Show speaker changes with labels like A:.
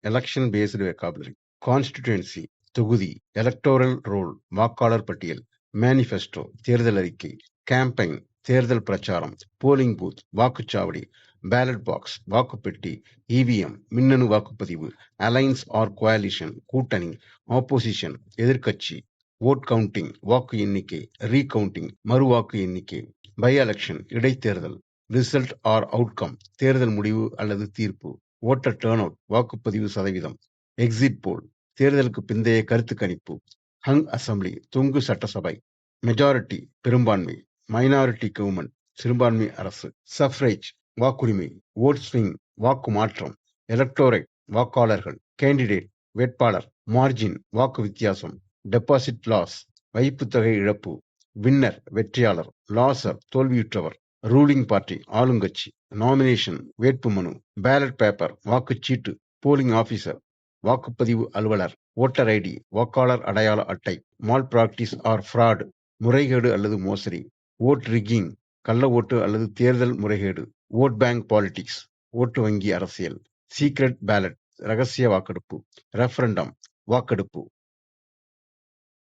A: Election based vocabulary. Constituency தொகுதி, electoral role வாக்காளர் பட்டியல், மேனிஃபெஸ்டோ தேர்தல் அறிக்கை, கேம்பெயின் தேர்தல் பிரச்சாரம், போலிங் பூத் வாக்குச்சாவடி, பேலட் பாக்ஸ் வாக்குப்பெட்டி, இவிஎம் மின்னணு வாக்குப்பதிவு, அலைன்ஸ் ஆர் கோலிஷன் கூட்டணி, ஆப்போசிஷன் எதிர்க்கட்சி, ஓட் கவுண்டிங் வாக்கு எண்ணிக்கை, ரீகவுண்டிங் மறுவாக்கு எண்ணிக்கை, பை எலெக்ஷன் இடைத்தேர்தல், ரிசல்ட் ஆர் அவுட்கம் தேர்தல் முடிவு அல்லது தீர்ப்பு, ஓட்டர் டர்ன் அவுட் வாக்குப்பதிவு சதவீதம், எக்ஸிட் போல் தேர்தலுக்கு பிந்தைய கருத்து கணிப்பு, ஹங் அசம்பிளி தொங்கு சட்டசபை, மெஜாரிட்டி பெரும்பான்மை, மைனாரிட்டி கவர்மெண்ட் சிறுபான்மை அரசு, சஃப்ரேஜ் வாக்குரிமை, ஓட் ஸ்விங் வாக்கு மாற்றம், எலக்டோரேட் வாக்காளர்கள், கேண்டிடேட் வேட்பாளர், மார்ஜின் வாக்கு வித்தியாசம், டெபாசிட் லாஸ் வைப்புத்தொகை இழப்பு, வின்னர் வெற்றியாளர், லாசர் தோல்வியுற்றவர், ரூலிங் பார்ட்டி ஆளுங்கட்சி, நாமினேஷன் வேட்புமனு, பேலட் பேப்பர் வாக்குச்சீட்டு, போலிங் ஆபீசர் வாக்குப்பதிவு அலுவலர், ஓட்டர் ஐடி வாக்காளர் அடையாள அட்டை, மால் பிராக்டிஸ் ஆர் ஃப்ராட் முறைகேடு அல்லது மோசடி, ஓட் ரிக்கிங் கள்ள ஓட்டு அல்லது தேர்தல் முறைகேடு, ஓட் பேங்க் பாலிடிக்ஸ் ஓட்டு வங்கி அரசியல், சீக்ரெட் பேலட் ரகசிய வாக்கெடுப்பு, ரெஃபரண்டம் வாக்கெடுப்பு,